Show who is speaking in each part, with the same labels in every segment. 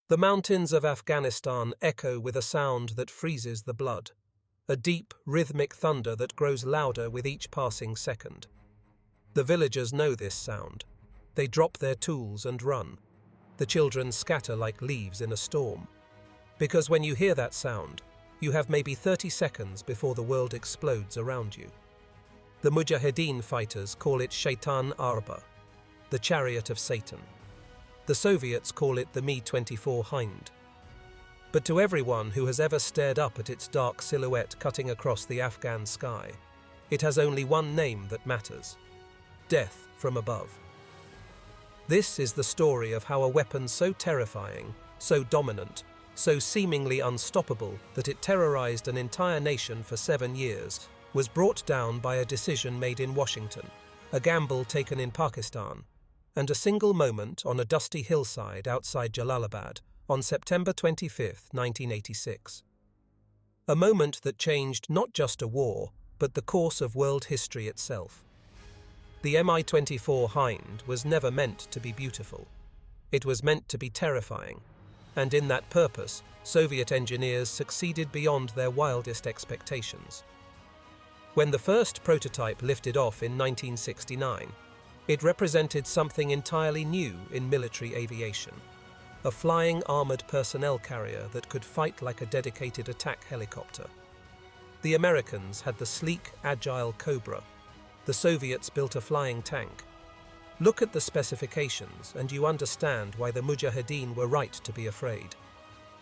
Speaker 1: The mountains of Afghanistan echo with a sound that freezes the blood, a deep, rhythmic thunder that grows louder with each passing second. The villagers know this sound. They drop their tools and run. The children scatter like leaves in a storm. Because when you hear that sound, you have maybe 30 seconds before the world explodes around you. The Mujahideen fighters call it Shaitan Arba, the chariot of Satan. The Soviets call it the Mi-24 Hind. But to everyone who has ever stared up at its dark silhouette cutting across the Afghan sky, it has only one name that matters: death from above. This is the story of how a weapon so terrifying, so dominant, so seemingly unstoppable that it terrorized an entire nation for 7 years, was brought down by a decision made in Washington, a gamble taken in Pakistan, and a single moment on a dusty hillside outside Jalalabad on September 25, 1986. A moment that changed not just a war, but the course of world history itself. The Mi-24 Hind was never meant to be beautiful. It was meant to be terrifying, and in that purpose, Soviet engineers succeeded beyond their wildest expectations. When the first prototype lifted off in 1969, it represented something entirely new in military aviation: a flying armored personnel carrier that could fight like a dedicated attack helicopter. The Americans had the sleek, agile Cobra. The Soviets built a flying tank. Look at the specifications and you understand why the Mujahideen were right to be afraid.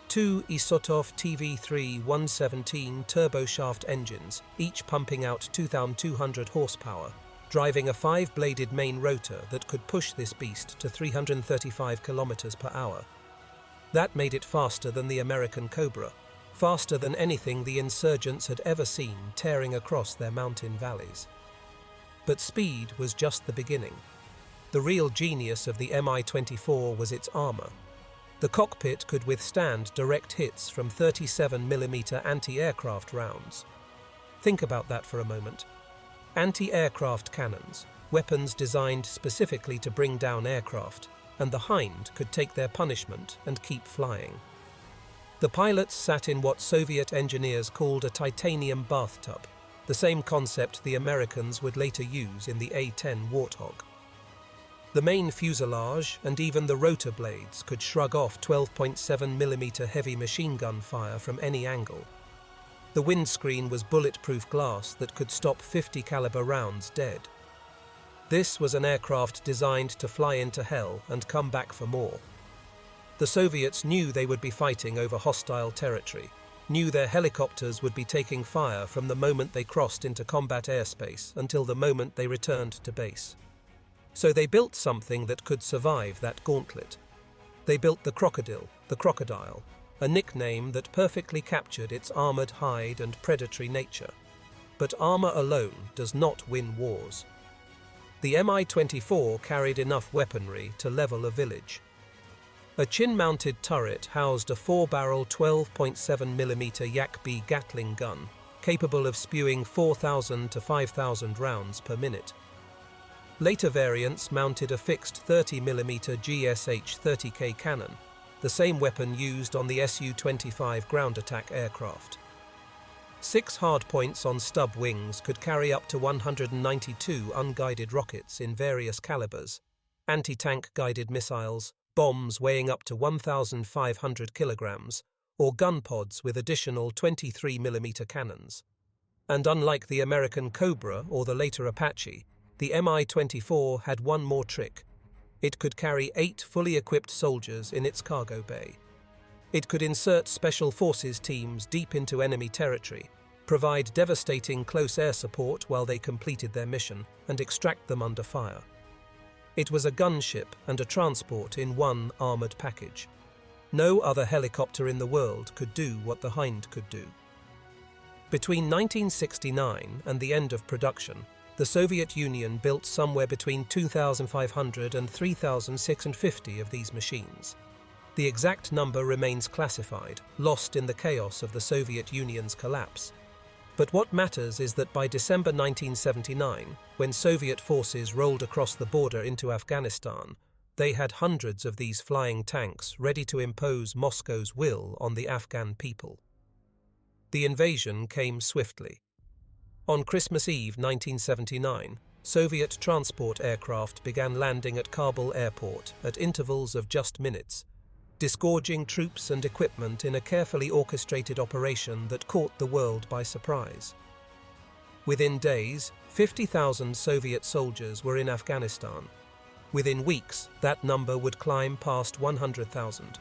Speaker 1: 2 Isotov TV3-117 turboshaft engines, each pumping out 2,200 horsepower, driving a 5-bladed main rotor that could push this beast to 335 kilometers per hour. That made it faster than the American Cobra, faster than anything the insurgents had ever seen tearing across their mountain valleys. But speed was just the beginning. The real genius of the Mi-24 was its armor. The cockpit could withstand direct hits from 37mm anti-aircraft rounds. Think about that for a moment. Anti-aircraft cannons, weapons designed specifically to bring down aircraft, and the Hind could take their punishment and keep flying. The pilots sat in what Soviet engineers called a titanium bathtub, the same concept the Americans would later use in the A-10 Warthog. The main fuselage and even the rotor blades could shrug off 12.7mm heavy machine gun fire from any angle. The windscreen was bulletproof glass that could stop 50 caliber rounds dead. This was an aircraft designed to fly into hell and come back for more. The Soviets knew they would be fighting over hostile territory, knew their helicopters would be taking fire from the moment they crossed into combat airspace until the moment they returned to base. So they built something that could survive that gauntlet. They built the crocodile, a nickname that perfectly captured its armored hide and predatory nature. But armor alone does not win wars. The Mi-24 carried enough weaponry to level a village. A chin-mounted turret housed a 4-barrel 12.7mm Yak-B Gatling gun, capable of spewing 4,000 to 5,000 rounds per minute. Later variants mounted a fixed 30mm GSH-30K cannon, the same weapon used on the Su-25 ground attack aircraft. 6 hardpoints on stub wings could carry up to 192 unguided rockets in various calibers, anti-tank guided missiles, bombs weighing up to 1,500 kilograms, or gun pods with additional 23mm cannons. And unlike the American Cobra or the later Apache, the Mi-24 had one more trick. It could carry 8 fully equipped soldiers in its cargo bay. It could insert special forces teams deep into enemy territory, provide devastating close air support while they completed their mission, and extract them under fire. It was a gunship and a transport in one armored package. No other helicopter in the world could do what the Hind could do. Between 1969 and the end of production, the Soviet Union built somewhere between 2,500 and 3,650 of these machines. The exact number remains classified, lost in the chaos of the Soviet Union's collapse. But what matters is that by December 1979, when Soviet forces rolled across the border into Afghanistan, They had hundreds of these flying tanks ready to impose Moscow's will on the Afghan people. The invasion came swiftly. On Christmas Eve 1979, Soviet transport aircraft began landing at Kabul airport at intervals of just minutes, disgorging troops and equipment in a carefully orchestrated operation that caught the world by surprise. Within days, 50,000 Soviet soldiers were in Afghanistan. Within weeks, that number would climb past 100,000.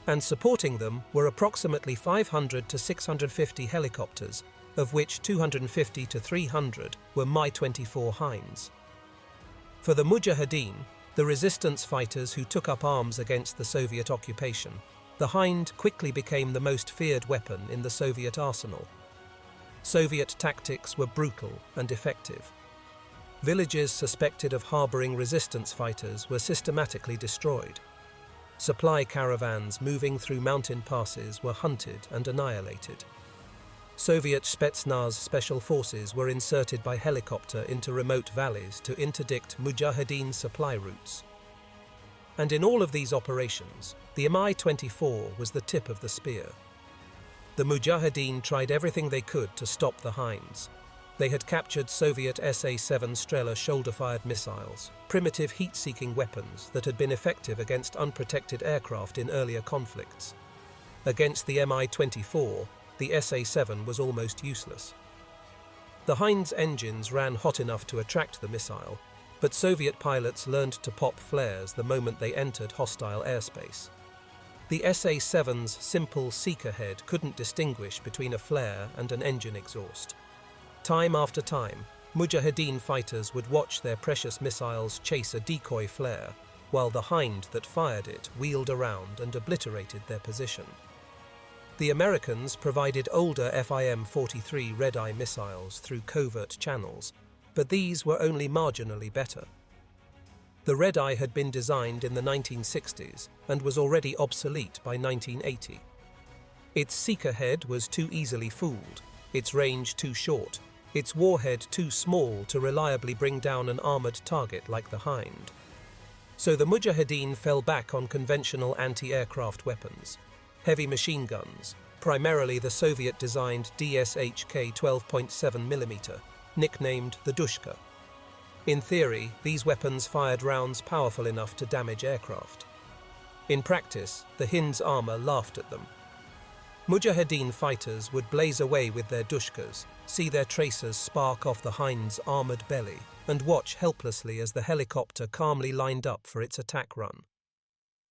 Speaker 1: And supporting them were approximately 500 to 650 helicopters, of which 250 to 300 were Mi-24 Hinds. For the Mujahideen, the resistance fighters who took up arms against the Soviet occupation, the Hind quickly became the most feared weapon in the Soviet arsenal. Soviet tactics were brutal and effective. Villages suspected of harboring resistance fighters were systematically destroyed. Supply caravans moving through mountain passes were hunted and annihilated. Soviet Spetsnaz special forces were inserted by helicopter into remote valleys to interdict Mujahideen supply routes. And in all of these operations, the Mi-24 was the tip of the spear. The Mujahideen tried everything they could to stop the Hinds. They had captured Soviet SA-7 Strela shoulder-fired missiles, primitive heat-seeking weapons that had been effective against unprotected aircraft in earlier conflicts. Against the Mi-24, the SA-7 was almost useless. The Hind's engines ran hot enough to attract the missile, but Soviet pilots learned to pop flares the moment they entered hostile airspace. The SA-7's simple seeker head couldn't distinguish between a flare and an engine exhaust. Time after time, Mujahideen fighters would watch their precious missiles chase a decoy flare, while the Hind that fired it wheeled around and obliterated their position. The Americans provided older FIM-43 red-eye missiles through covert channels, but these were only marginally better. The red-eye had been designed in the 1960s and was already obsolete by 1980. Its seeker head was too easily fooled, its range too short, its warhead too small to reliably bring down an armored target like the Hind. So the Mujahideen fell back on conventional anti-aircraft weapons. Heavy machine guns, primarily the Soviet-designed DSHK 12.7mm, nicknamed the Dushka. In theory, these weapons fired rounds powerful enough to damage aircraft. In practice, the Hind's armor laughed at them. Mujahideen fighters would blaze away with their Dushkas, see their tracers spark off the Hind's armored belly, and watch helplessly as the helicopter calmly lined up for its attack run.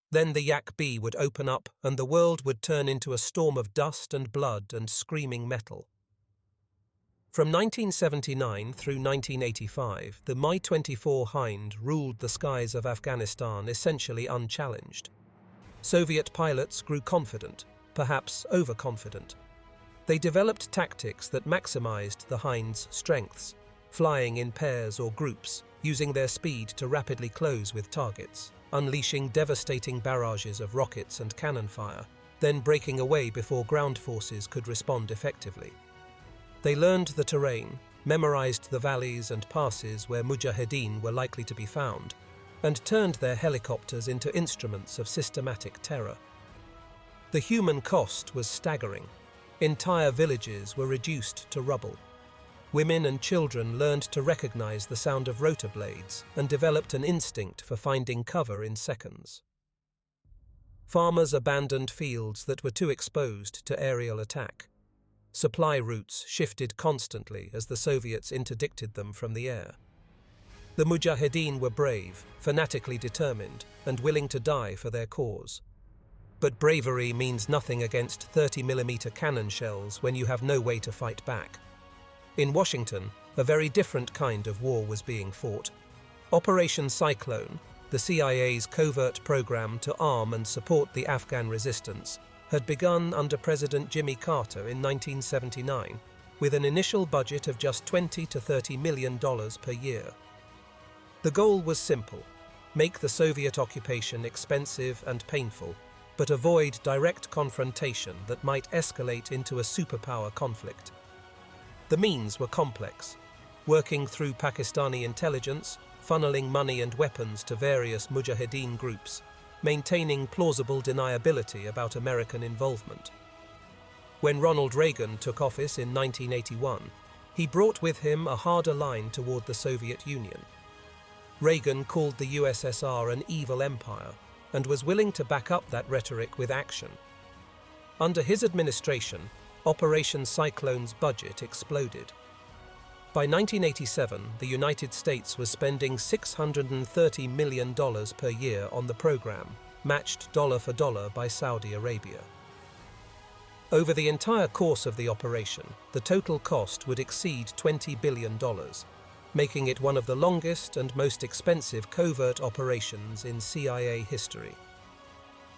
Speaker 1: Then the Yak-B would open up and the world would turn into a storm of dust and blood and screaming metal. From 1979 through 1985, the Mi-24 Hind ruled the skies of Afghanistan essentially unchallenged. Soviet pilots grew confident, perhaps overconfident. They developed tactics that maximized the Hind's strengths, flying in pairs or groups, using their speed to rapidly close with targets, unleashing devastating barrages of rockets and cannon fire, then breaking away before ground forces could respond effectively. They learned the terrain, memorized the valleys and passes where Mujahideen were likely to be found, and turned their helicopters into instruments of systematic terror. The human cost was staggering. Entire villages were reduced to rubble. Women and children learned to recognize the sound of rotor blades and developed an instinct for finding cover in seconds. Farmers abandoned fields that were too exposed to aerial attack. Supply routes shifted constantly as the Soviets interdicted them from the air. The Mujahideen were brave, fanatically determined, and willing to die for their cause. But bravery means nothing against 30mm cannon shells when you have no way to fight back. In Washington, a very different kind of war was being fought. Operation Cyclone, the CIA's covert program to arm and support the Afghan resistance, had begun under President Jimmy Carter in 1979, with an initial budget of just $20 to $30 million per year. The goal was simple: make the Soviet occupation expensive and painful, but avoid direct confrontation that might escalate into a superpower conflict. The means were complex: working through Pakistani intelligence, funneling money and weapons to various Mujahideen groups, maintaining plausible deniability about American involvement. When Ronald Reagan took office in 1981, he brought with him a harder line toward the Soviet Union. Reagan called the USSR an evil empire and was willing to back up that rhetoric with action. Under his administration, Operation Cyclone's budget exploded. By 1987, the United States was spending $630 million per year on the program, matched dollar for dollar by Saudi Arabia. Over the entire course of the operation, the total cost would exceed $20 billion, making it one of the longest and most expensive covert operations in CIA history.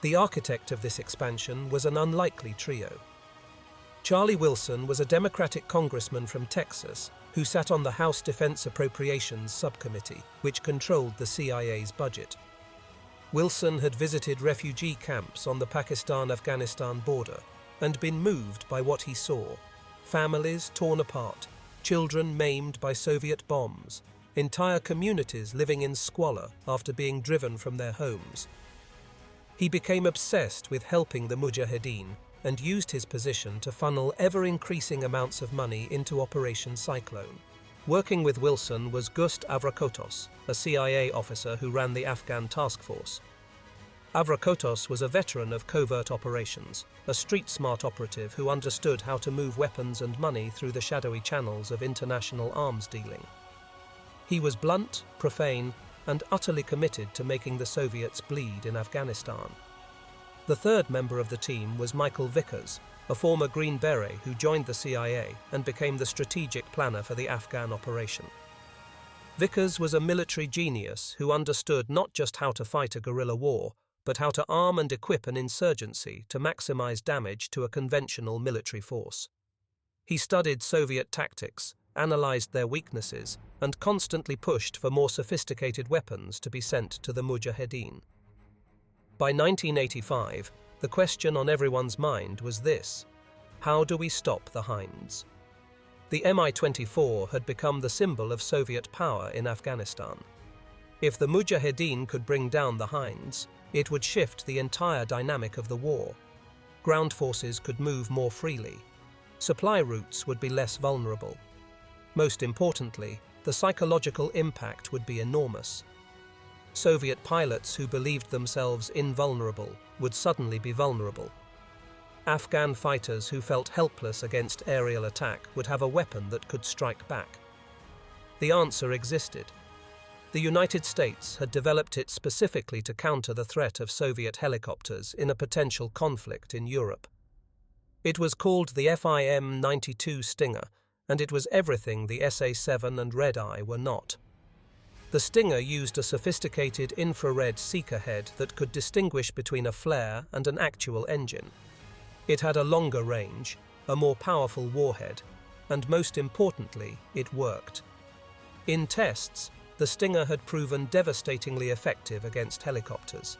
Speaker 1: The architect of this expansion was an unlikely trio. Charlie Wilson was a Democratic congressman from Texas who sat on the House Defense Appropriations Subcommittee, which controlled the CIA's budget. Wilson had visited refugee camps on the Pakistan-Afghanistan border and been moved by what he saw: families torn apart, children maimed by Soviet bombs, entire communities living in squalor after being driven from their homes. He became obsessed with helping the Mujahideen and used his position to funnel ever-increasing amounts of money into Operation Cyclone. Working with Wilson was Gust Avrakotos, a CIA officer who ran the Afghan task force. Avrakotos was a veteran of covert operations, a street-smart operative who understood how to move weapons and money through the shadowy channels of international arms dealing. He was blunt, profane, and utterly committed to making the Soviets bleed in Afghanistan. The third member of the team was Michael Vickers, a former Green Beret who joined the CIA and became the strategic planner for the Afghan operation. Vickers was a military genius who understood not just how to fight a guerrilla war, but how to arm and equip an insurgency to maximize damage to a conventional military force. He studied Soviet tactics, analyzed their weaknesses, and constantly pushed for more sophisticated weapons to be sent to the Mujahideen. By 1985, the question on everyone's mind was this: how do we stop the Hinds? The Mi-24 had become the symbol of Soviet power in Afghanistan. If the Mujahideen could bring down the Hinds, it would shift the entire dynamic of the war. Ground forces could move more freely. Supply routes would be less vulnerable. Most importantly, the psychological impact would be enormous. Soviet pilots who believed themselves invulnerable would suddenly be vulnerable. Afghan fighters who felt helpless against aerial attack would have a weapon that could strike back. The answer existed. The United States had developed it specifically to counter the threat of Soviet helicopters in a potential conflict in Europe. It was called the FIM-92 Stinger, and it was everything the SA-7 and Red Eye were not. The Stinger used a sophisticated infrared seeker head that could distinguish between a flare and an actual engine. It had a longer range, a more powerful warhead, and most importantly, it worked. In tests, the Stinger had proven devastatingly effective against helicopters.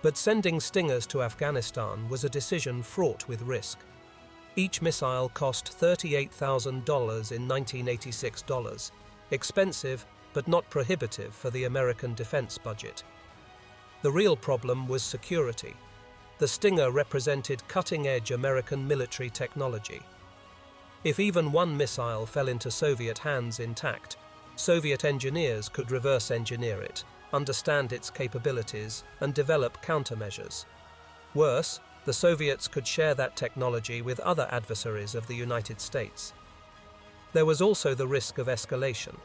Speaker 1: But sending Stingers to Afghanistan was a decision fraught with risk. Each missile cost $38,000 in 1986 dollars, expensive but not prohibitive for the American defense budget. The real problem was security. The Stinger represented cutting-edge American military technology. If even one missile fell into Soviet hands intact, Soviet engineers could reverse engineer it, understand its capabilities, and develop countermeasures. Worse, the Soviets could share that technology with other adversaries of the United States. There was also the risk of escalation.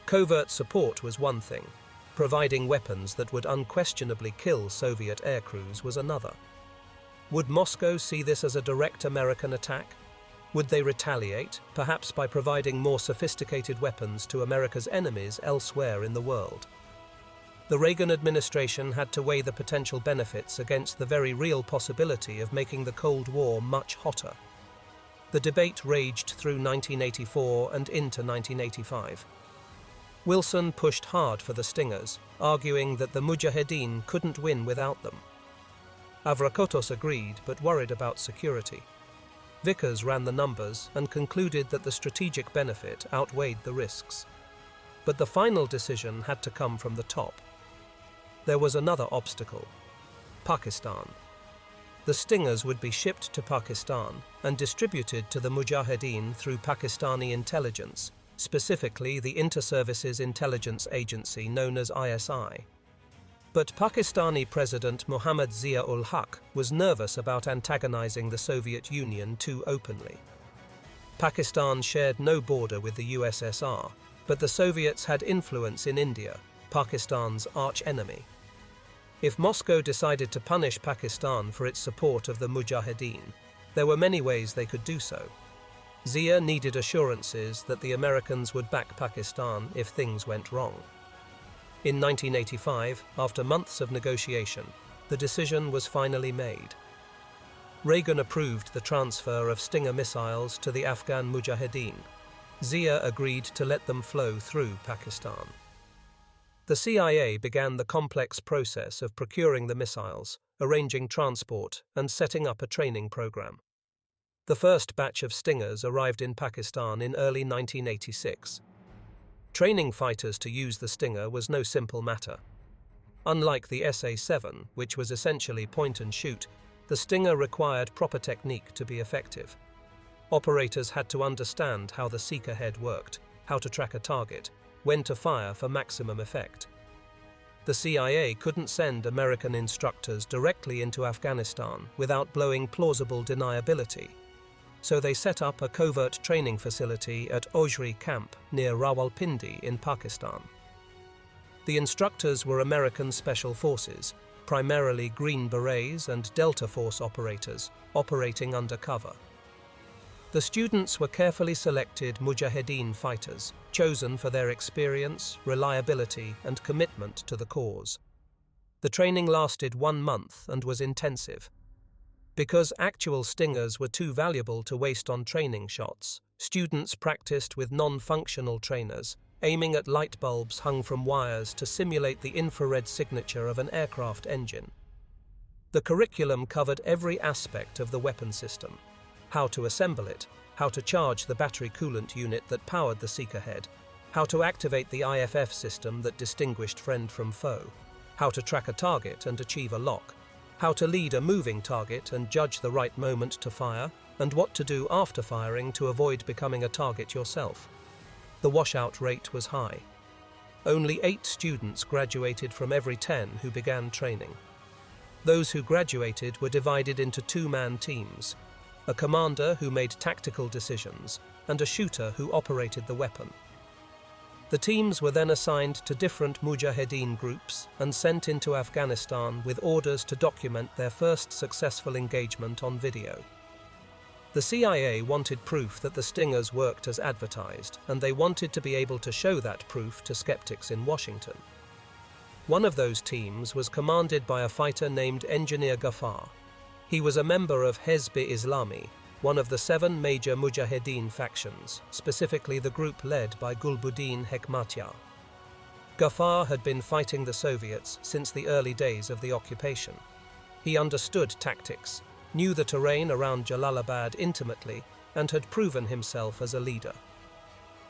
Speaker 1: Covert support was one thing. Providing weapons that would unquestionably kill Soviet aircrews was another. Would Moscow see this as a direct American attack? Would they retaliate, perhaps by providing more sophisticated weapons to America's enemies elsewhere in the world? The Reagan administration had to weigh the potential benefits against the very real possibility of making the Cold War much hotter. The debate raged through 1984 and into 1985. Wilson pushed hard for the Stingers, arguing that the Mujahideen couldn't win without them. Avrakotos agreed, but worried about security. Vickers ran the numbers and concluded that the strategic benefit outweighed the risks. But the final decision had to come from the top. There was another obstacle: Pakistan. The stingers would be shipped to Pakistan and distributed to the Mujahideen through Pakistani intelligence, specifically the Inter-Services Intelligence Agency known as ISI. But Pakistani President Muhammad Zia-ul-Haq was nervous about antagonizing the Soviet Union too openly. Pakistan shared no border with the USSR, but the Soviets had influence in India, Pakistan's arch-enemy. If Moscow decided to punish Pakistan for its support of the Mujahideen, there were many ways they could do so. Zia needed assurances that the Americans would back Pakistan if things went wrong. In 1985, after months of negotiation, the decision was finally made. Reagan approved the transfer of Stinger missiles to the Afghan Mujahideen. Zia agreed to let them flow through Pakistan. The CIA began the complex process of procuring the missiles, arranging transport, and setting up a training program. The first batch of Stingers arrived in Pakistan in early 1986. Training fighters to use the Stinger was no simple matter. Unlike the SA-7, which was essentially point and shoot, the Stinger required proper technique to be effective. Operators had to understand how the seeker head worked, how to track a target, when to fire for maximum effect. The CIA couldn't send American instructors directly into Afghanistan without blowing plausible deniability, so they set up a covert training facility at Ojri Camp near Rawalpindi in Pakistan. The instructors were American Special Forces, primarily Green Berets and Delta Force operators, operating undercover. The students were carefully selected Mujahideen fighters, chosen for their experience, reliability, and commitment to the cause. The training lasted 1 month and was intensive. Because actual Stingers were too valuable to waste on training shots, students practiced with non-functional trainers, aiming at light bulbs hung from wires to simulate the infrared signature of an aircraft engine. The curriculum covered every aspect of the weapon system: how to assemble it, how to charge the battery coolant unit that powered the seeker head, how to activate the IFF system that distinguished friend from foe, how to track a target and achieve a lock, how to lead a moving target and judge the right moment to fire, and what to do after firing to avoid becoming a target yourself. The washout rate was high. Only 8 students graduated from every 10 who began training. Those who graduated were divided into 2-man teams: a commander who made tactical decisions, and a shooter who operated the weapon. The teams were then assigned to different Mujahideen groups and sent into Afghanistan with orders to document their first successful engagement on video. The CIA wanted proof that the Stingers worked as advertised, and they wanted to be able to show that proof to skeptics in Washington. One of those teams was commanded by a fighter named Engineer Gafar. He was a member of Hezb-e-Islami, one of the 7 major Mujahideen factions, specifically the group led by Gulbuddin Hekmatyar. Gafar had been fighting the Soviets since the early days of the occupation. He understood tactics, knew the terrain around Jalalabad intimately, and had proven himself as a leader.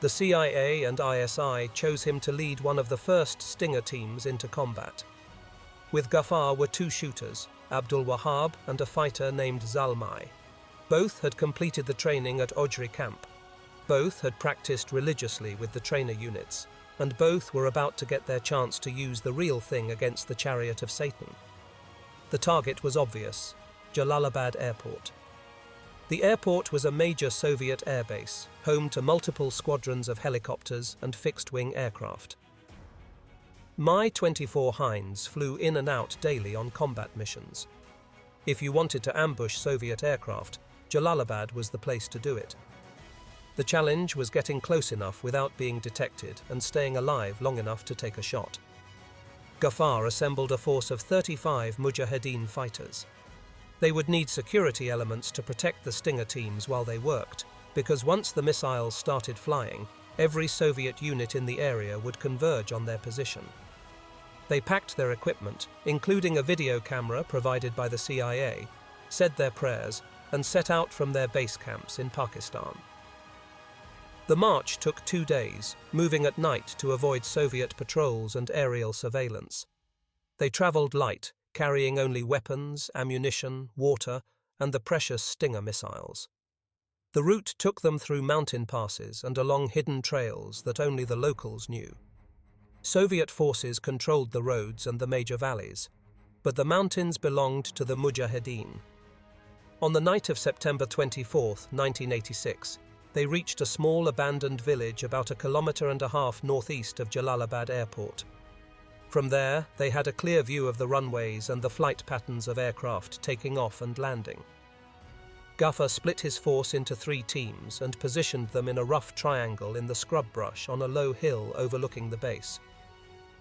Speaker 1: The CIA and ISI chose him to lead one of the first Stinger teams into combat. With Gafar were 2 shooters, Abdul Wahab and a fighter named Zalmai. Both had completed the training at Ojri Camp. Both had practiced religiously with the trainer units, and both were about to get their chance to use the real thing against the chariot of Satan. The target was obvious: Jalalabad Airport. The airport was a major Soviet airbase, home to multiple squadrons of helicopters and fixed-wing aircraft. Mi-24 Hinds flew in and out daily on combat missions. If you wanted to ambush Soviet aircraft, Jalalabad was the place to do it. The challenge was getting close enough without being detected and staying alive long enough to take a shot. Gafar assembled a force of 35 Mujahideen fighters. They would need security elements to protect the Stinger teams while they worked, because once the missiles started flying, every Soviet unit in the area would converge on their position. They packed their equipment, including a video camera provided by the CIA, said their prayers, and set out from their base camps in Pakistan. The march took 2 days, moving at night to avoid Soviet patrols and aerial surveillance. They traveled light, carrying only weapons, ammunition, water, and the precious Stinger missiles. The route took them through mountain passes and along hidden trails that only the locals knew. Soviet forces controlled the roads and the major valleys, but the mountains belonged to the Mujahideen. On the night of September 24, 1986, they reached a small abandoned village about 1.5 kilometers northeast of Jalalabad airport. From there, they had a clear view of the runways and the flight patterns of aircraft taking off and landing. Gafar split his force into 3 teams and positioned them in a rough triangle in the scrub brush on a low hill overlooking the base.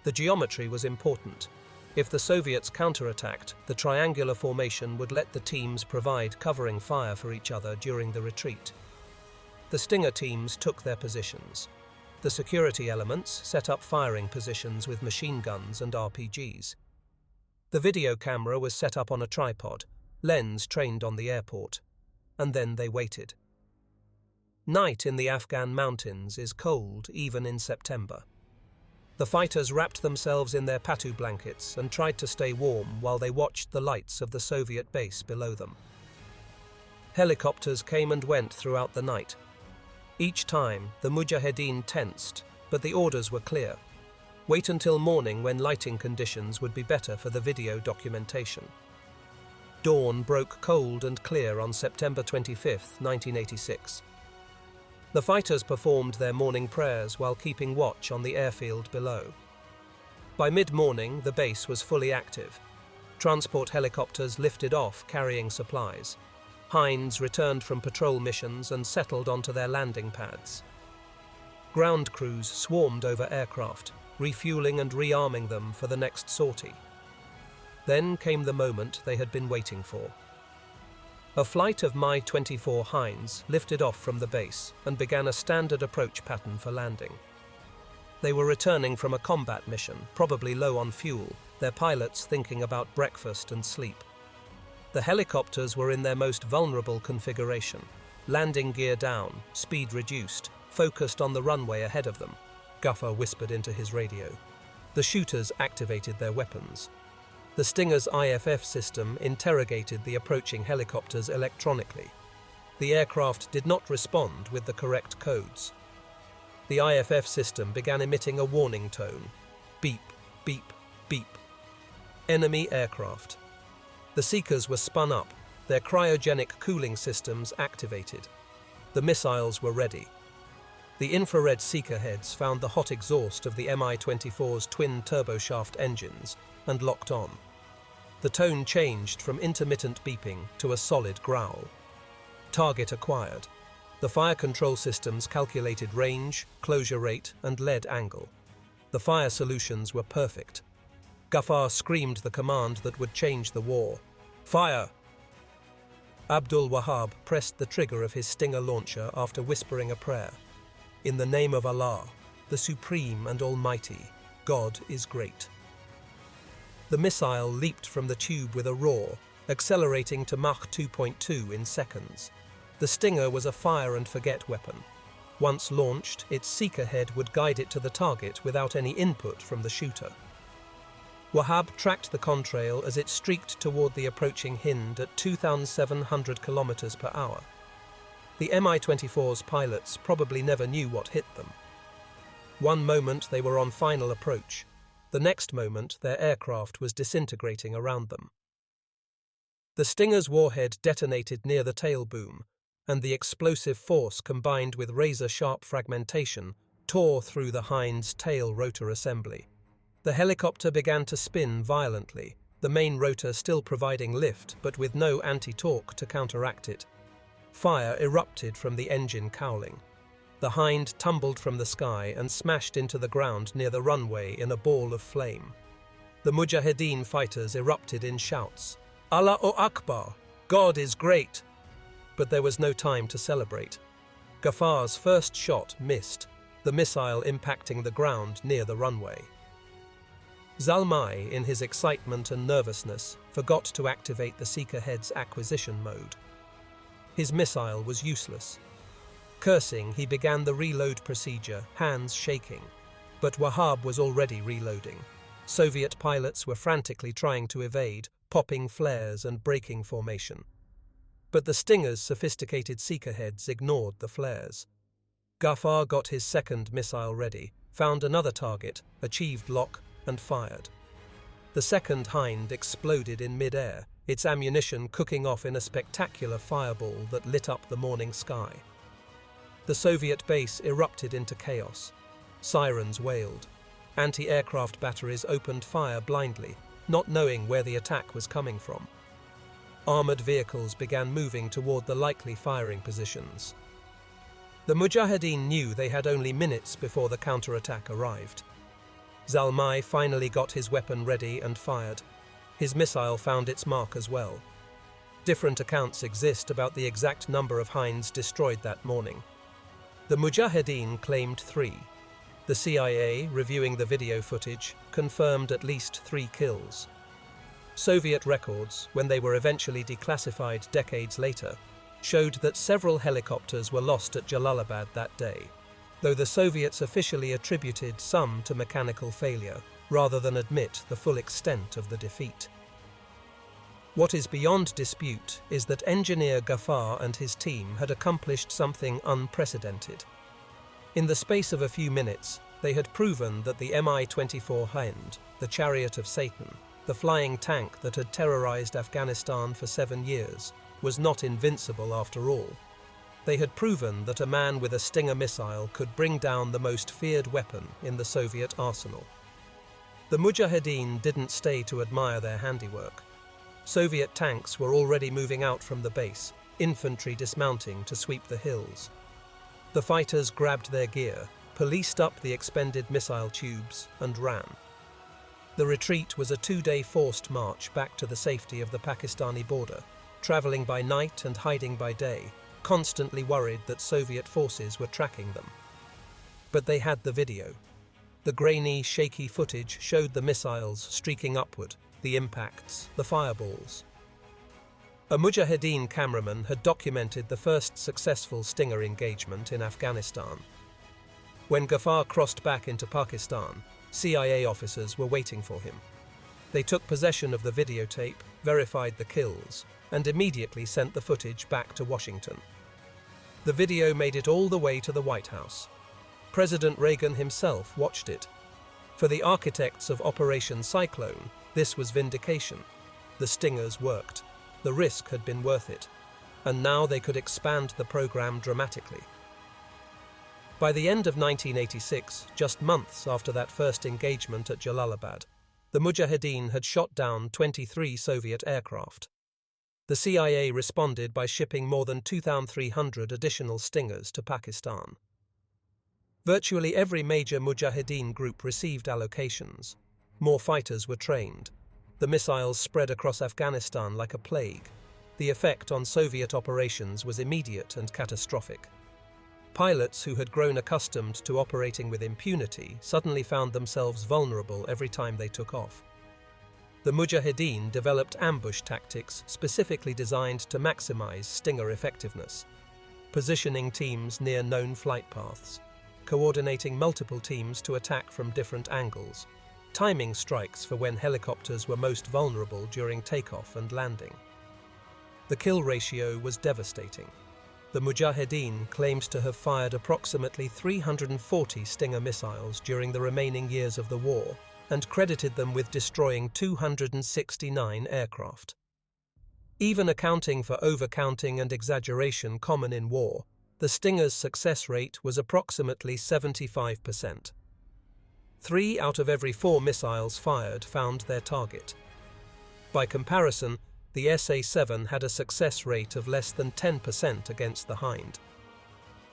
Speaker 1: The geometry was important. If the Soviets counterattacked, the triangular formation would let the teams provide covering fire for each other during the retreat. The Stinger teams took their positions. The security elements set up firing positions with machine guns and RPGs. The video camera was set up on a tripod, lens trained on the airport. And then they waited. Night in the Afghan mountains is cold even in September. The fighters wrapped themselves in their patu blankets and tried to stay warm while they watched the lights of the Soviet base below them. Helicopters came and went throughout the night. Each time, the Mujahideen tensed, but the orders were clear. Wait until morning when lighting conditions would be better for the video documentation. Dawn broke cold and clear on September 25, 1986. The fighters performed their morning prayers while keeping watch on the airfield below. By mid-morning, the base was fully active. Transport helicopters lifted off carrying supplies. Hinds returned from patrol missions and settled onto their landing pads. Ground crews swarmed over aircraft, refueling and rearming them for the next sortie. Then came the moment they had been waiting for. A flight of Mi-24 Hinds lifted off from the base and began a standard approach pattern for landing. They were returning from a combat mission, probably low on fuel, their pilots thinking about breakfast and sleep. The helicopters were in their most vulnerable configuration. Landing gear down, speed reduced, focused on the runway ahead of them. Gafar whispered into his radio. The shooters activated their weapons. The Stinger's IFF system interrogated the approaching helicopters electronically. The aircraft did not respond with the correct codes. The IFF system began emitting a warning tone. Beep, beep, beep. Enemy aircraft. The Seekers were spun up, their cryogenic cooling systems activated. The missiles were ready. The infrared Seeker heads found the hot exhaust of the Mi-24's twin turboshaft engines and locked on. The tone changed from intermittent beeping to a solid growl. Target acquired. The fire control systems calculated range, closure rate, and lead angle. The fire solutions were perfect. Gafar screamed the command that would change the war. Fire! Abdul Wahab pressed the trigger of his Stinger launcher after whispering a prayer. In the name of Allah, the Supreme and Almighty, God is great. The missile leaped from the tube with a roar, accelerating to Mach 2.2 in seconds. The Stinger was a fire-and-forget weapon. Once launched, its Seeker head would guide it to the target without any input from the shooter. Wahab tracked the contrail as it streaked toward the approaching Hind at 2,700 kilometers per hour. The Mi-24's pilots probably never knew what hit them. One moment they were on final approach. The next moment their aircraft was disintegrating around them. The Stinger's warhead detonated near the tail boom, and the explosive force combined with razor-sharp fragmentation tore through the Hind's tail rotor assembly. The helicopter began to spin violently, the main rotor still providing lift but with no anti-torque to counteract it. Fire erupted from the engine cowling. The Hind tumbled from the sky and smashed into the ground near the runway in a ball of flame. The Mujahideen fighters erupted in shouts. Allahu Akbar! God is great! But there was no time to celebrate. Gafar's first shot missed, the missile impacting the ground near the runway. Zalmai, in his excitement and nervousness, forgot to activate the Seeker head's acquisition mode. His missile was useless. Cursing, he began the reload procedure, hands shaking. But Wahab was already reloading. Soviet pilots were frantically trying to evade, popping flares and breaking formation. But the Stinger's sophisticated seeker heads ignored the flares. Gafar got his second missile ready, found another target, achieved lock, and fired. The second Hind exploded in mid-air, its ammunition cooking off in a spectacular fireball that lit up the morning sky. The Soviet base erupted into chaos. Sirens wailed. Anti-aircraft batteries opened fire blindly, not knowing where the attack was coming from. Armored vehicles began moving toward the likely firing positions. The Mujahideen knew they had only minutes before the counterattack arrived. Zalmai finally got his weapon ready and fired. His missile found its mark as well. Different accounts exist about the exact number of Hinds destroyed that morning. The Mujahideen claimed 3. The CIA, reviewing the video footage, confirmed at least 3 kills. Soviet records, when they were eventually declassified decades later, showed that several helicopters were lost at Jalalabad that day, though the Soviets officially attributed some to mechanical failure, rather than admit the full extent of the defeat. What is beyond dispute is that engineer Gafar and his team had accomplished something unprecedented. In the space of a few minutes, they had proven that the Mi-24 Hind, the chariot of Satan, the flying tank that had terrorized Afghanistan for 7 years, was not invincible after all. They had proven that a man with a Stinger missile could bring down the most feared weapon in the Soviet arsenal. The Mujahideen didn't stay to admire their handiwork. Soviet tanks were already moving out from the base, infantry dismounting to sweep the hills. The fighters grabbed their gear, policed up the expended missile tubes, and ran. The retreat was a 2-day forced march back to the safety of the Pakistani border, traveling by night and hiding by day, constantly worried that Soviet forces were tracking them. But they had the video. The grainy, shaky footage showed the missiles streaking upward, the impacts, the fireballs. A Mujahideen cameraman had documented the first successful Stinger engagement in Afghanistan. When Gafar crossed back into Pakistan, CIA officers were waiting for him. They took possession of the videotape, verified the kills, and immediately sent the footage back to Washington. The video made it all the way to the White House. President Reagan himself watched it. For the architects of Operation Cyclone, this was vindication. The Stingers worked. The risk had been worth it. And now they could expand the program dramatically. By the end of 1986, just months after that first engagement at Jalalabad, the Mujahideen had shot down 23 Soviet aircraft. The CIA responded by shipping more than 2,300 additional Stingers to Pakistan. Virtually every major Mujahideen group received allocations. More fighters were trained. The missiles spread across Afghanistan like a plague. The effect on Soviet operations was immediate and catastrophic. Pilots who had grown accustomed to operating with impunity suddenly found themselves vulnerable every time they took off. The Mujahideen developed ambush tactics specifically designed to maximize Stinger effectiveness, positioning teams near known flight paths, coordinating multiple teams to attack from different angles, timing strikes for when helicopters were most vulnerable during takeoff and landing. The kill ratio was devastating. The Mujahideen claimed to have fired approximately 340 Stinger missiles during the remaining years of the war, and credited them with destroying 269 aircraft. Even accounting for overcounting and exaggeration common in war, the Stinger's success rate was approximately 75%. 3 out of every 4 missiles fired found their target. By comparison, the SA-7 had a success rate of less than 10% against the Hind.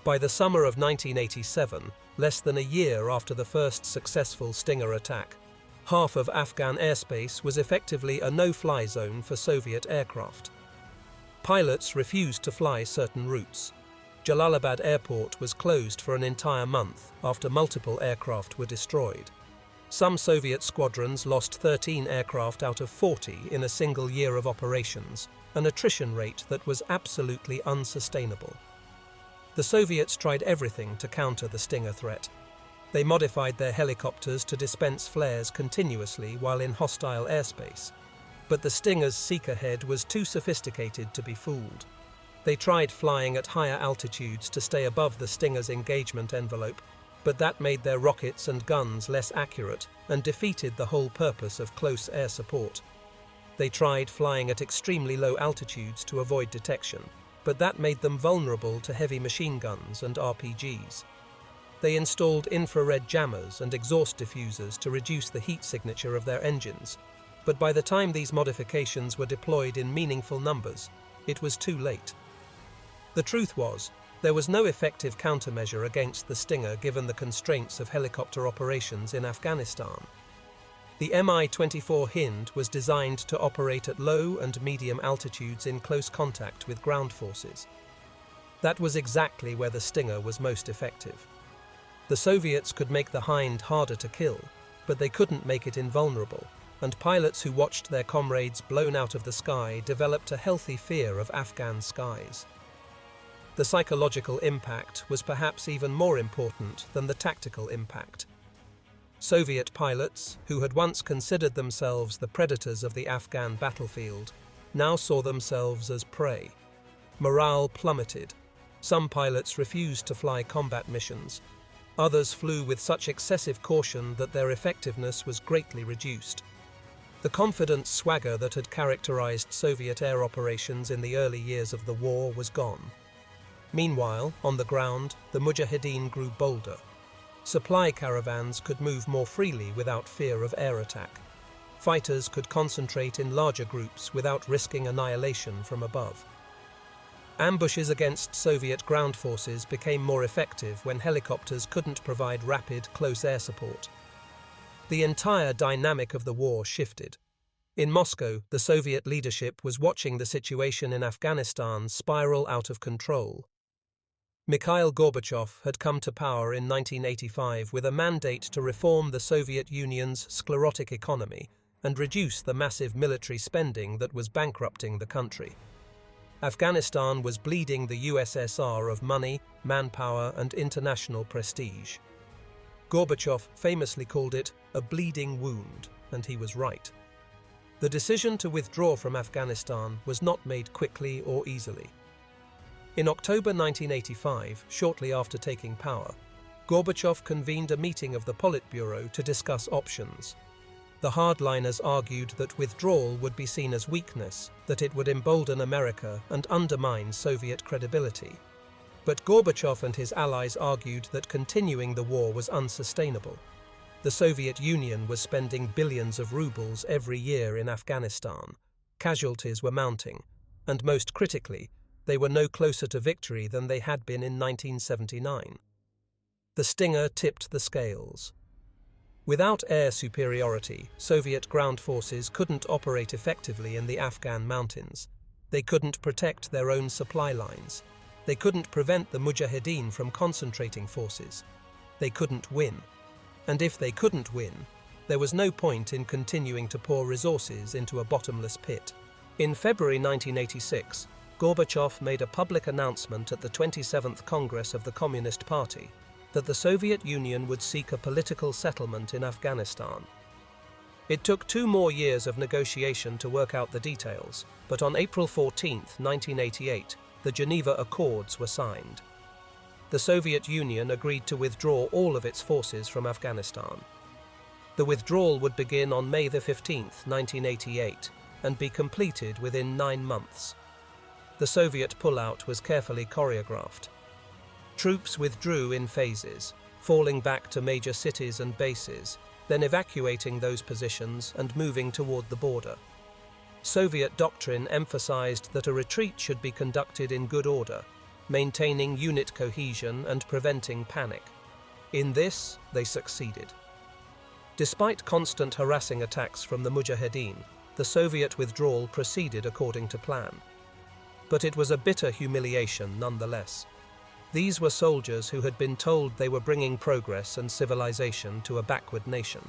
Speaker 1: By the summer of 1987, less than a year after the first successful Stinger attack, half of Afghan airspace was effectively a no-fly zone for Soviet aircraft. Pilots refused to fly certain routes. Jalalabad airport was closed for an entire month after multiple aircraft were destroyed. Some Soviet squadrons lost 13 aircraft out of 40 in a single year of operations, an attrition rate that was absolutely unsustainable. The Soviets tried everything to counter the Stinger threat. They modified their helicopters to dispense flares continuously while in hostile airspace. But the Stinger's seeker head was too sophisticated to be fooled. They tried flying at higher altitudes to stay above the Stinger's engagement envelope, but that made their rockets and guns less accurate and defeated the whole purpose of close air support. They tried flying at extremely low altitudes to avoid detection, but that made them vulnerable to heavy machine guns and RPGs. They installed infrared jammers and exhaust diffusers to reduce the heat signature of their engines, but by the time these modifications were deployed in meaningful numbers, it was too late. The truth was, there was no effective countermeasure against the Stinger given the constraints of helicopter operations in Afghanistan. The Mi-24 Hind was designed to operate at low and medium altitudes in close contact with ground forces. That was exactly where the Stinger was most effective. The Soviets could make the Hind harder to kill, but they couldn't make it invulnerable, and pilots who watched their comrades blown out of the sky developed a healthy fear of Afghan skies. The psychological impact was perhaps even more important than the tactical impact. Soviet pilots, who had once considered themselves the predators of the Afghan battlefield, now saw themselves as prey. Morale plummeted. Some pilots refused to fly combat missions. Others flew with such excessive caution that their effectiveness was greatly reduced. The confident swagger that had characterized Soviet air operations in the early years of the war was gone. Meanwhile, on the ground, the Mujahideen grew bolder. Supply caravans could move more freely without fear of air attack. Fighters could concentrate in larger groups without risking annihilation from above. Ambushes against Soviet ground forces became more effective when helicopters couldn't provide rapid, close air support. The entire dynamic of the war shifted. In Moscow, the Soviet leadership was watching the situation in Afghanistan spiral out of control. Mikhail Gorbachev had come to power in 1985 with a mandate to reform the Soviet Union's sclerotic economy and reduce the massive military spending that was bankrupting the country. Afghanistan was bleeding the USSR of money, manpower, and international prestige. Gorbachev famously called it a bleeding wound, and he was right. The decision to withdraw from Afghanistan was not made quickly or easily. In October 1985, shortly after taking power, Gorbachev convened a meeting of the Politburo to discuss options. The hardliners argued that withdrawal would be seen as weakness, that it would embolden America and undermine Soviet credibility. But Gorbachev and his allies argued that continuing the war was unsustainable. The Soviet Union was spending billions of rubles every year in Afghanistan. Casualties were mounting, and most critically, they were no closer to victory than they had been in 1979. The Stinger tipped the scales. Without air superiority, Soviet ground forces couldn't operate effectively in the Afghan mountains. They couldn't protect their own supply lines. They couldn't prevent the Mujahideen from concentrating forces. They couldn't win. And if they couldn't win, there was no point in continuing to pour resources into a bottomless pit. In February 1986, Gorbachev made a public announcement at the 27th Congress of the Communist Party that the Soviet Union would seek a political settlement in Afghanistan. It took 2 more years of negotiation to work out the details, but on April 14, 1988, the Geneva Accords were signed. The Soviet Union agreed to withdraw all of its forces from Afghanistan. The withdrawal would begin on May 15, 1988, and be completed within 9 months. The Soviet pullout was carefully choreographed. Troops withdrew in phases, falling back to major cities and bases, then evacuating those positions and moving toward the border. Soviet doctrine emphasized that a retreat should be conducted in good order, maintaining unit cohesion and preventing panic. In this, they succeeded. Despite constant harassing attacks from the Mujahideen, the Soviet withdrawal proceeded according to plan. But it was a bitter humiliation nonetheless. These were soldiers who had been told they were bringing progress and civilization to a backward nation.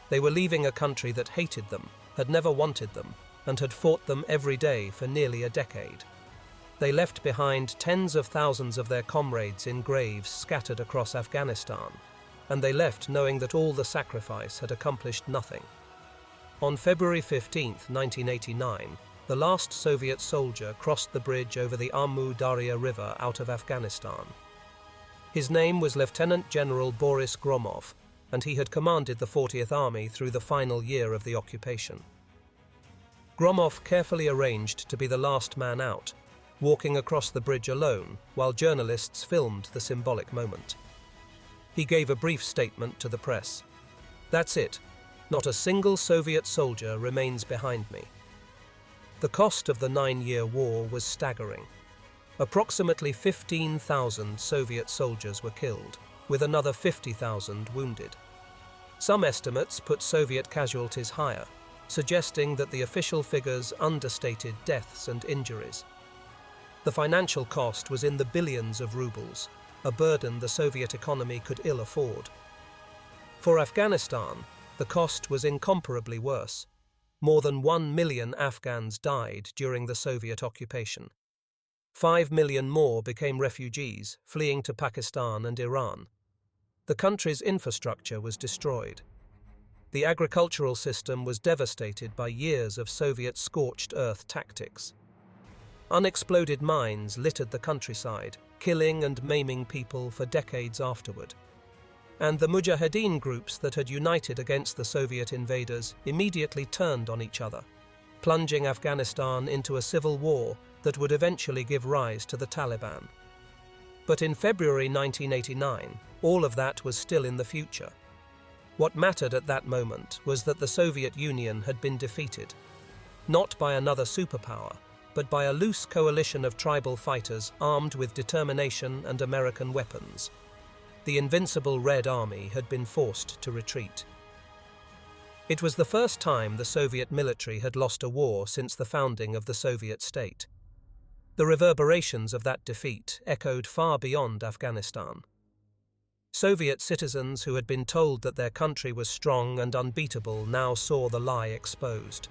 Speaker 1: They were leaving a country that hated them, had never wanted them, and had fought them every day for nearly a decade. They left behind tens of thousands of their comrades in graves scattered across Afghanistan, and they left knowing that all the sacrifice had accomplished nothing. On February 15, 1989, the last Soviet soldier crossed the bridge over the Amu Darya River out of Afghanistan. His name was Lieutenant General Boris Gromov, and he had commanded the 40th Army through the final year of the occupation. Gromov carefully arranged to be the last man out, walking across the bridge alone while journalists filmed the symbolic moment. He gave a brief statement to the press. "That's it. Not a single Soviet soldier remains behind me." The cost of the 9-year war was staggering. Approximately 15,000 Soviet soldiers were killed, with another 50,000 wounded. Some estimates put Soviet casualties higher, suggesting that the official figures understated deaths and injuries. The financial cost was in the billions of rubles, a burden the Soviet economy could ill afford. For Afghanistan, the cost was incomparably worse. More than 1 million Afghans died during the Soviet occupation. 5 million more became refugees, fleeing to Pakistan and Iran. The country's infrastructure was destroyed. The agricultural system was devastated by years of Soviet scorched earth tactics. Unexploded mines littered the countryside, killing and maiming people for decades afterward. And the Mujahideen groups that had united against the Soviet invaders immediately turned on each other, plunging Afghanistan into a civil war that would eventually give rise to the Taliban. But in February 1989, all of that was still in the future. What mattered at that moment was that the Soviet Union had been defeated, not by another superpower, but by a loose coalition of tribal fighters armed with determination and American weapons. The invincible Red Army had been forced to retreat. It was the first time the Soviet military had lost a war since the founding of the Soviet state. The reverberations of that defeat echoed far beyond Afghanistan. Soviet citizens who had been told that their country was strong and unbeatable now saw the lie exposed.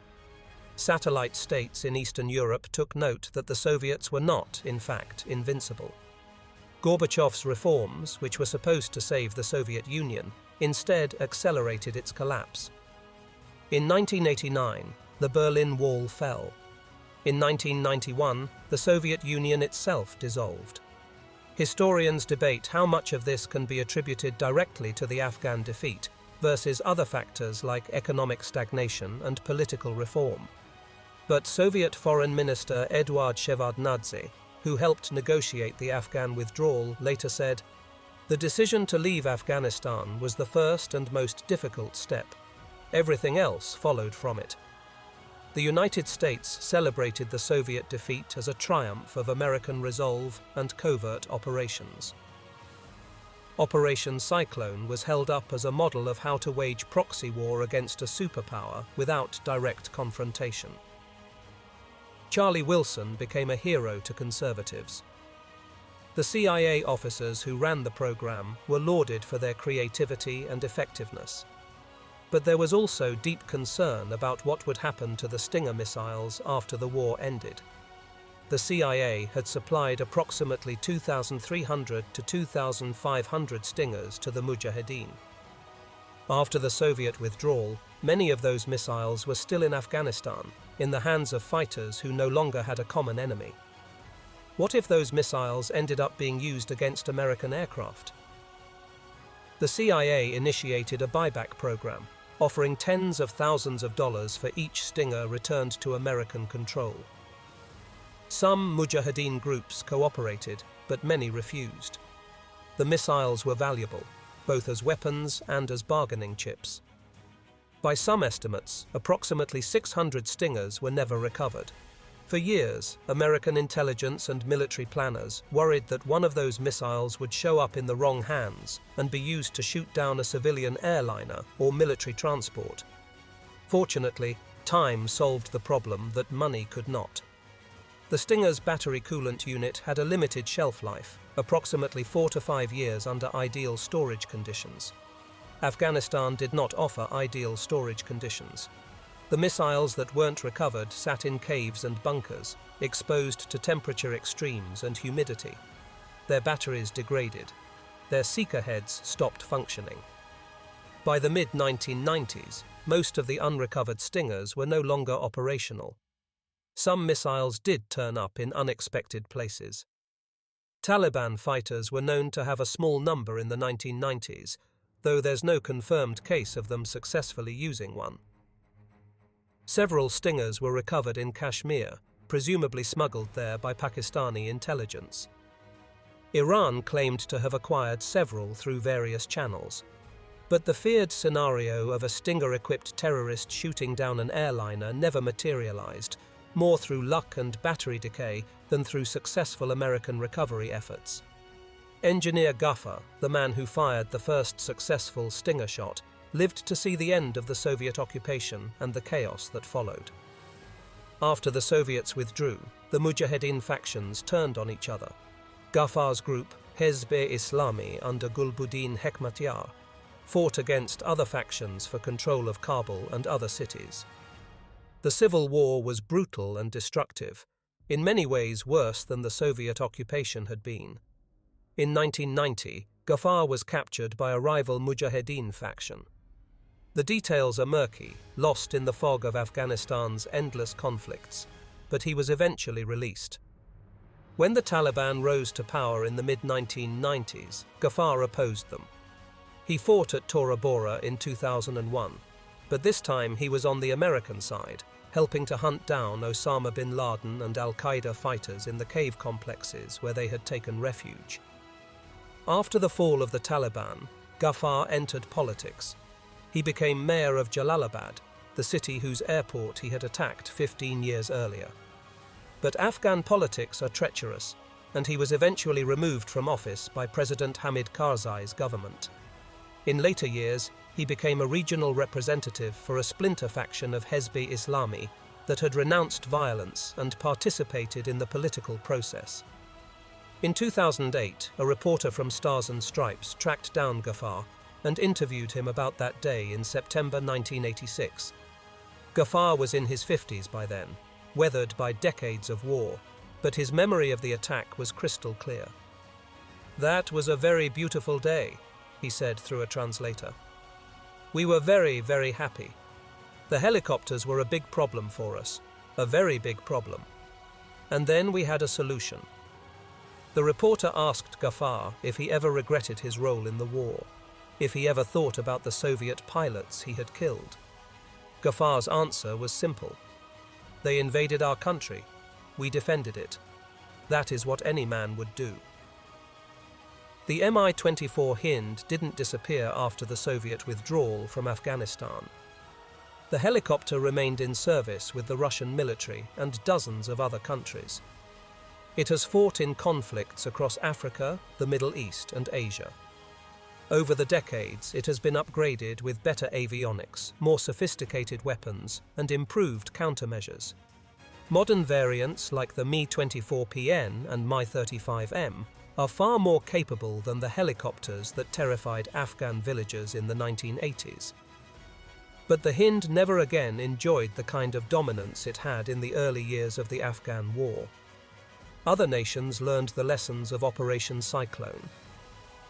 Speaker 1: Satellite states in Eastern Europe took note that the Soviets were not, in fact, invincible. Gorbachev's reforms, which were supposed to save the Soviet Union, instead accelerated its collapse. In 1989, the Berlin Wall fell. In 1991, the Soviet Union itself dissolved. Historians debate how much of this can be attributed directly to the Afghan defeat versus other factors like economic stagnation and political reform. But Soviet Foreign Minister Eduard Shevardnadze, who helped negotiate the Afghan withdrawal, later said, "The decision to leave Afghanistan was the first and most difficult step. Everything else followed from it." The United States celebrated the Soviet defeat as a triumph of American resolve and covert operations. Operation Cyclone was held up as a model of how to wage proxy war against a superpower without direct confrontation. Charlie Wilson became a hero to conservatives. The CIA officers who ran the program were lauded for their creativity and effectiveness. But there was also deep concern about what would happen to the Stinger missiles after the war ended. The CIA had supplied approximately 2,300 to 2,500 Stingers to the Mujahideen. After the Soviet withdrawal, many of those missiles were still in Afghanistan, in the hands of fighters who no longer had a common enemy. What if those missiles ended up being used against American aircraft? The CIA initiated a buyback program, offering tens of thousands of dollars for each Stinger returned to American control. Some Mujahideen groups cooperated, but many refused. The missiles were valuable, both as weapons and as bargaining chips. By some estimates, approximately 600 Stingers were never recovered. For years, American intelligence and military planners worried that one of those missiles would show up in the wrong hands and be used to shoot down a civilian airliner or military transport. Fortunately, time solved the problem that money could not. The Stinger's battery coolant unit had a limited shelf life, approximately 4 to 5 years under ideal storage conditions. Afghanistan did not offer ideal storage conditions. The missiles that weren't recovered sat in caves and bunkers, exposed to temperature extremes and humidity. Their batteries degraded. Their seeker heads stopped functioning. By the mid-1990s, most of the unrecovered Stingers were no longer operational. Some missiles did turn up in unexpected places. Taliban fighters were known to have a small number in the 1990s, though there's no confirmed case of them successfully using one. Several Stingers were recovered in Kashmir, presumably smuggled there by Pakistani intelligence. Iran claimed to have acquired several through various channels. But the feared scenario of a Stinger-equipped terrorist shooting down an airliner never materialized, more through luck and battery decay than through successful American recovery efforts. Engineer Gafar, the man who fired the first successful Stinger shot, lived to see the end of the Soviet occupation and the chaos that followed. After the Soviets withdrew, the Mujahideen factions turned on each other. Gafar's group, Hezb-e-Islami under Gulbuddin Hekmatyar, fought against other factions for control of Kabul and other cities. The civil war was brutal and destructive, in many ways worse than the Soviet occupation had been. In 1990, Gafar was captured by a rival Mujahideen faction. The details are murky, lost in the fog of Afghanistan's endless conflicts, but he was eventually released. When the Taliban rose to power in the mid-1990s, Gafar opposed them. He fought at Tora Bora in 2001, but this time he was on the American side, helping to hunt down Osama bin Laden and al-Qaeda fighters in the cave complexes where they had taken refuge. After the fall of the Taliban, Gafar entered politics. He became mayor of Jalalabad, the city whose airport he had attacked 15 years earlier. But Afghan politics are treacherous, and he was eventually removed from office by President Hamid Karzai's government. In later years, he became a regional representative for a splinter faction of Hezb-e-Islami that had renounced violence and participated in the political process. In 2008, a reporter from Stars and Stripes tracked down Gafar and interviewed him about that day in September 1986. Gafar was in his 50s by then, weathered by decades of war, but his memory of the attack was crystal clear. "That was a very beautiful day," he said through a translator. "We were very, very happy. The helicopters were a big problem for us, a very big problem. And then we had a solution." The reporter asked Gafar if he ever regretted his role in the war, if he ever thought about the Soviet pilots he had killed. Gafar's answer was simple. "They invaded our country. We defended it. That is what any man would do." The Mi-24 Hind didn't disappear after the Soviet withdrawal from Afghanistan. The helicopter remained in service with the Russian military and dozens of other countries. It has fought in conflicts across Africa, the Middle East, and Asia. Over the decades, it has been upgraded with better avionics, more sophisticated weapons, and improved countermeasures. Modern variants like the Mi-24PN and Mi-35M are far more capable than the helicopters that terrified Afghan villagers in the 1980s. But the Hind never again enjoyed the kind of dominance it had in the early years of the Afghan war. Other nations learned the lessons of Operation Cyclone.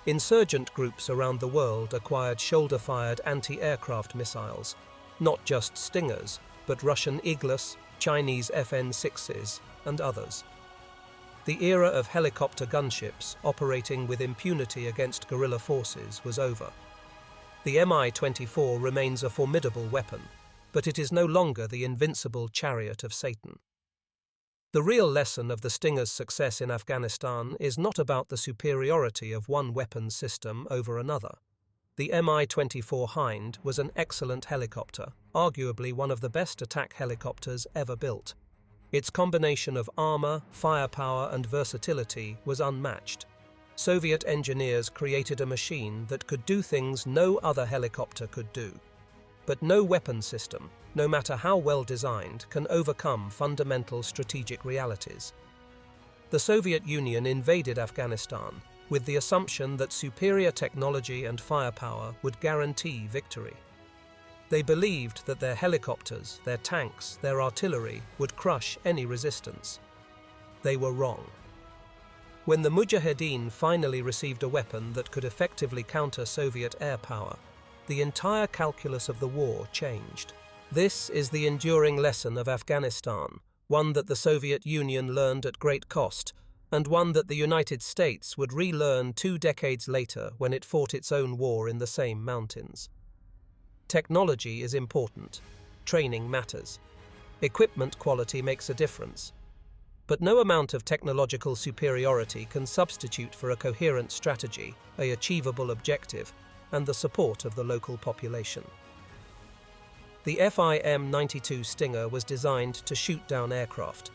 Speaker 1: Insurgent groups around the world acquired shoulder-fired anti-aircraft missiles, not just Stingers, but Russian Iglis, Chinese FN-6s, and others. The era of helicopter gunships operating with impunity against guerrilla forces was over. The Mi-24 remains a formidable weapon, but it is no longer the invincible chariot of Satan. The real lesson of the Stinger's success in Afghanistan is not about the superiority of one weapons system over another. The Mi-24 Hind was an excellent helicopter, arguably one of the best attack helicopters ever built. Its combination of armor, firepower, and versatility was unmatched. Soviet engineers created a machine that could do things no other helicopter could do. But no weapon system, no matter how well designed, can overcome fundamental strategic realities. The Soviet Union invaded Afghanistan with the assumption that superior technology and firepower would guarantee victory. They believed that their helicopters, their tanks, their artillery would crush any resistance. They were wrong. When the Mujahideen finally received a weapon that could effectively counter Soviet air power, the entire calculus of the war changed. This is the enduring lesson of Afghanistan, one that the Soviet Union learned at great cost, and one that the United States would relearn 2 decades later when it fought its own war in the same mountains. Technology is important. Training matters. Equipment quality makes a difference. But no amount of technological superiority can substitute for a coherent strategy, an achievable objective, and the support of the local population. The Mi-24 Stinger was designed to shoot down aircraft.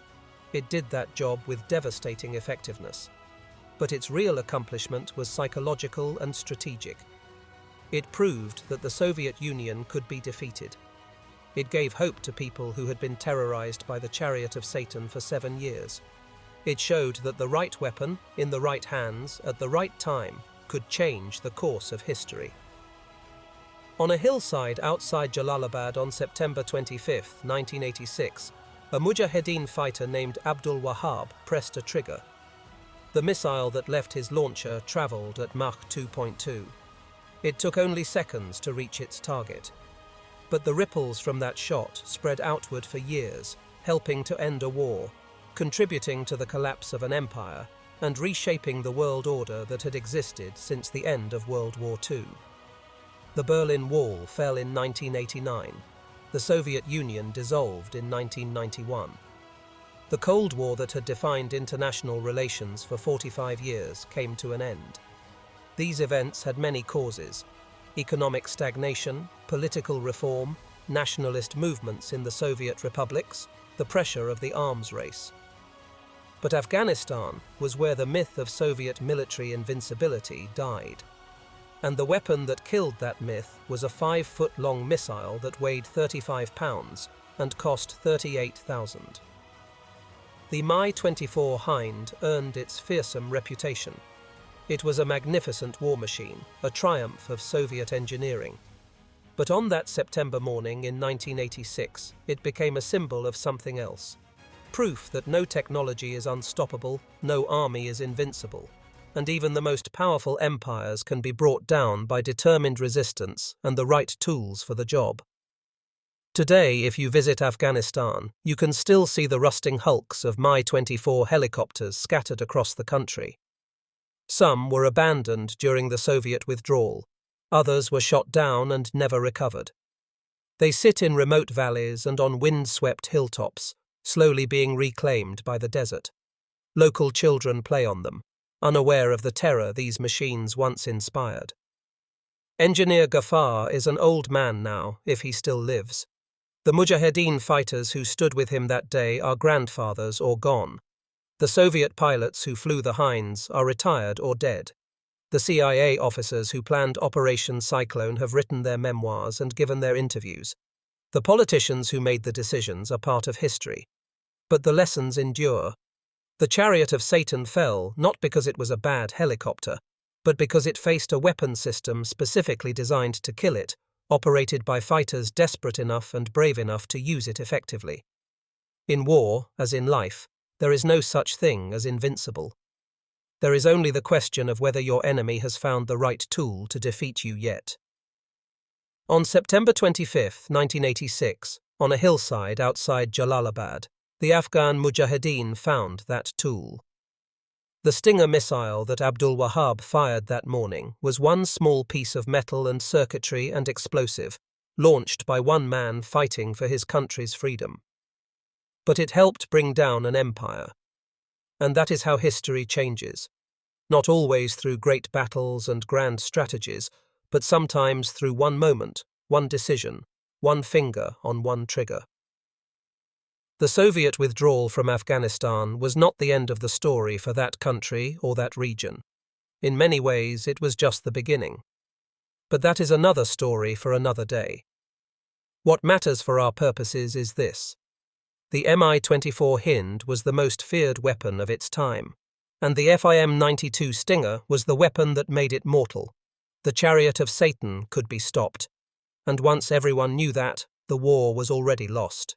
Speaker 1: It did that job with devastating effectiveness. But its real accomplishment was psychological and strategic. It proved that the Soviet Union could be defeated. It gave hope to people who had been terrorized by the chariot of Satan for 7 years. It showed that the right weapon, in the right hands, at the right time, could change the course of history. On a hillside outside Jalalabad on September 25, 1986, a Mujahideen fighter named Abdul Wahab pressed a trigger. The missile that left his launcher traveled at Mach 2.2. It took only seconds to reach its target. But the ripples from that shot spread outward for years, helping to end a war, contributing to the collapse of an empire, and reshaping the world order that had existed since the end of World War II. The Berlin Wall fell in 1989. The Soviet Union dissolved in 1991. The Cold War that had defined international relations for 45 years came to an end. These events had many causes: economic stagnation, political reform, nationalist movements in the Soviet republics, the pressure of the arms race. But Afghanistan was where the myth of Soviet military invincibility died. And the weapon that killed that myth was a 5-foot-long missile that weighed 35 pounds and cost $38,000. The Mi-24 Hind earned its fearsome reputation. It was a magnificent war machine, a triumph of Soviet engineering. But on that September morning in 1986, it became a symbol of something else. Proof that no technology is unstoppable, no army is invincible, and even the most powerful empires can be brought down by determined resistance and the right tools for the job. Today, if you visit Afghanistan, you can still see the rusting hulks of Mi-24 helicopters scattered across the country. Some were abandoned during the Soviet withdrawal. Others were shot down and never recovered. They sit in remote valleys and on wind-swept hilltops, slowly being reclaimed by the desert. Local children play on them, unaware of the terror these machines once inspired. Engineer Gafar is an old man now, if he still lives. The Mujahideen fighters who stood with him that day are grandfathers or gone. The Soviet pilots who flew the Hinds are retired or dead. The CIA officers who planned Operation Cyclone have written their memoirs and given their interviews. The politicians who made the decisions are part of history. But the lessons endure. The chariot of Satan fell not because it was a bad helicopter, but because it faced a weapon system specifically designed to kill it, operated by fighters desperate enough and brave enough to use it effectively. In war, as in life, there is no such thing as invincible. There is only the question of whether your enemy has found the right tool to defeat you yet. On September 25, 1986, on a hillside outside Jalalabad, the Afghan Mujahideen found that tool. The Stinger missile that Abdul Wahab fired that morning was one small piece of metal and circuitry and explosive, launched by one man fighting for his country's freedom. But it helped bring down an empire. And that is how history changes. Not always through great battles and grand strategies, but sometimes through one moment, one decision, one finger on one trigger. The Soviet withdrawal from Afghanistan was not the end of the story for that country or that region. In many ways, it was just the beginning. But that is another story for another day. What matters for our purposes is this. The Mi-24 Hind was the most feared weapon of its time, and the Mi-92 Stinger was the weapon that made it mortal. The chariot of Satan could be stopped, and once everyone knew that, the war was already lost.